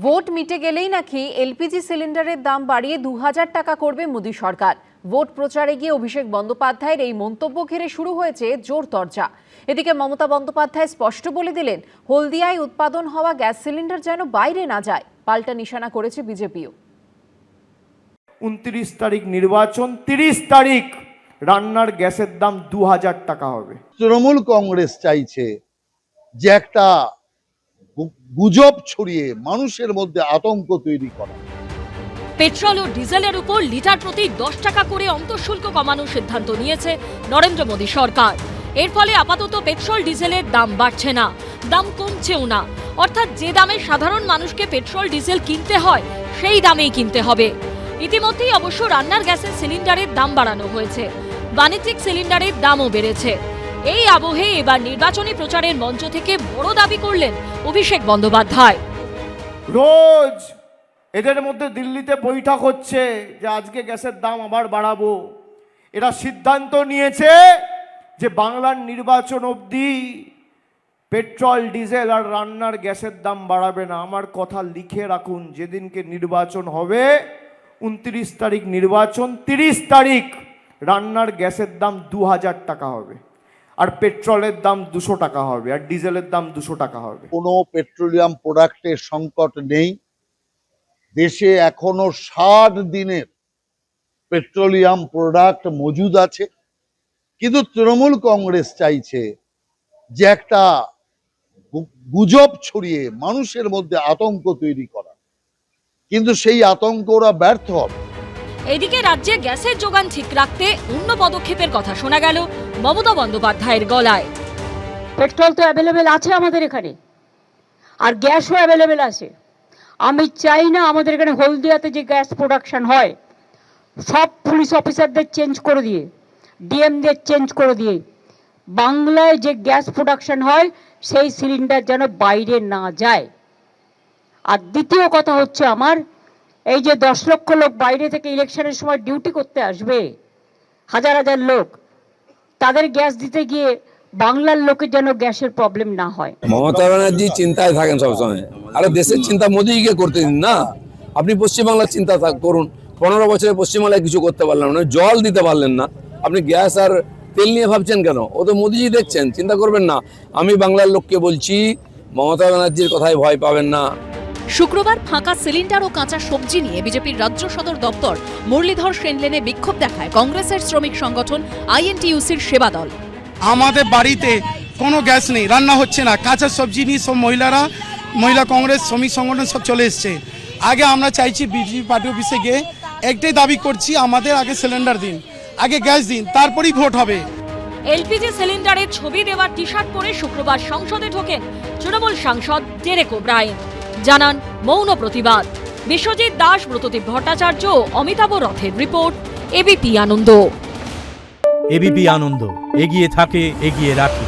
Vote মিটে গেলেই নাকি এলপিজি সিলিন্ডারের দাম বাড়িয়ে 2000 টাকা করবে মোদী সরকার। ভোট প্রচারে গিয়ে অভিষেক বন্দ্যোপাধ্যায়ের এই মন্তব্য ঘিরে শুরু হয়েছে জোর চর্চা। এদিকে মমতা বন্দ্যোপাধ্যায় স্পষ্ট বলে দিলেন, হলদিয়ায় উৎপাদন হওয়া গ্যাস সিলিন্ডার যেন বাইরে না যায়। পাল্টা নিশানা করেছে বিজেপিও। 29 তারিখ নির্বাচন, 30 তারিখ রান্নার গ্যাসের দাম 2000 টাকা হবে। তৃণমূল কংগ্রেস চাইছে যে একটা গুজব ছড়িয়ে মানুষের মধ্যে আতঙ্ক তৈরি করা। পেট্রোল ও ডিজেলের উপর লিটার প্রতি 10 টাকা করে অন্তঃশুল্ক কমানোর সিদ্ধান্ত নিয়েছে নরেন্দ্র মোদী সরকার। এর ফলে আপাতত পেট্রোল ডিজেলের দাম বাড়ছে না, দাম কমছেও না। অর্থাৎ যে দামে সাধারণ মানুষকে পেট্রোল ডিজেল কিনতে হয় সেই দামেই কিনতে হবে। ইতিমধ্যেই অবশ্য রান্নার গ্যাসের সিলিন্ডারের দাম বাড়ানো হয়েছে, বাণিজ্যিক সিলিন্ডারের দামও বেড়েছে। এই আবহে এবার নির্বাচনী প্রচারের মঞ্চ থেকে বড় দাবি করলেন অভিষেক বন্দ্যোপাধ্যায়। রোজ এদের মধ্যে দিল্লিতে বৈঠক হচ্ছে যে আজকে গ্যাসের দাম আবার বাড়াবো। এরা সিদ্ধান্ত নিয়েছে যে বাংলার নির্বাচন অবধি পেট্রোল ডিজেল আর রান্নার গ্যাসের দাম বাড়াবে না। আমার কথা লিখে রাখুন, যেদিনকে নির্বাচন হবে 29 তারিখ নির্বাচন, 30 তারিখ রান্নার গ্যাসের দাম 2000 টাকা হবে, আর পেট্রোলের দাম 200 টাকা হবে, আর ডিজেলের দাম 200 টাকা হবে। কোনো পেট্রোলিয়াম প্রোডাক্টের সংকট নেই দেশে, এখনো 60 দিনের পেট্রোলিয়াম প্রোডাক্ট মজুদ আছে। কিন্তু তৃণমূল কংগ্রেস চাইছে যে একটা গুজব ছড়িয়ে মানুষের মধ্যে আতঙ্ক তৈরি করা, কিন্তু সেই আতঙ্ক ওরা ব্যর্থ হবে। এদিকে রাজ্যে গ্যাসের যোগান ঠিক রাখতে অন্য পদক্ষেপের কথা শোনা গেল মমতা বন্দ্যোপাধ্যায়ের গলায়। পেট্রোল তো অ্যাভেলেবেল আছে আমাদের এখানে, আর গ্যাসও অ্যাভেলেবেল আছে। আমি চাই না আমাদের এখানে হলদিয়াতে যে গ্যাস প্রোডাকশন হয় সব পুলিশ অফিসারদের চেঞ্জ করে দিয়ে, ডিএমদের চেঞ্জ করে দিয়ে বাংলায় যে গ্যাস প্রোডাকশন হয় সেই সিলিন্ডার যেন বাইরে না যায়। আর দ্বিতীয় কথা হচ্ছে, আমার এই যে 10 লক্ষ লোক বাইরে থেকে ইলেকশনের সময় ডিউটি করতে আসবে, হাজার হাজার লোক, তাদের গ্যাস দিতে গিয়ে বাংলার লোকের যেন গ্যাসের প্রবলেম না হয়। মমতা ব্যানার্জি চিন্তায় থাকেন সবসময়। আরে দেশের চিন্তা মোদীকে করতে দিন না। আপনি পশ্চিমবাংলার চিন্তা করুন। 15 বছরে পশ্চিমবাংলায় কিছু করতে পারলেন না, জল দিতে পারলেন না, আপনি গ্যাস আর তেল নিয়ে ভাবছেন কেন? ও তো মোদীজি দেখছেন, চিন্তা করবেন না। আমি বাংলার লোককে বলছি, মমতা ব্যানার্জির কথায় ভয় পাবেন না। শুক্রবার ফাঁকা সিলিন্ডার ও কাঁচা সবজি নিয়ে বিজেপির রাজ্য সদর দপ্তর মুরলীধর সেন লেনে বিক্ষোভ দেখায় কংগ্রেসের শ্রমিক সংগঠন আইএনটিইউসির সেবা দল। আমাদের বাড়িতে কোনো গ্যাস নেই, রান্না হচ্ছে না, কাঁচা সবজি নিয়ে সব মহিলা কংগ্রেস শ্রমিক সংগঠন সব চলে এসছে। আগে আমরা চাইছি বিজেপি পার্টি অফিসে গিয়ে একটাই দাবি করছি, আমাদের আগে সিলিন্ডার দিন, আগে গ্যাস দিন, তারপরেই ভোট হবে। এলপিজি সিলিন্ডারের ছবি দেওয়া টি শার্ট পরে শুক্রবার সংসদে ঢোকেন তৃণমূল সাংসদ ডেরেক ওব্রায়েন। জানান মৌন প্রতিবাদ। বিশ্বজিৎ দাস, ব্রতদীপ ভট্টাচার্য ও অমিতাভ রথের রিপোর্ট, এবিপি আনন্দ। এবিপি আনন্দ, এগিয়ে থাকে, এগিয়ে রাখে।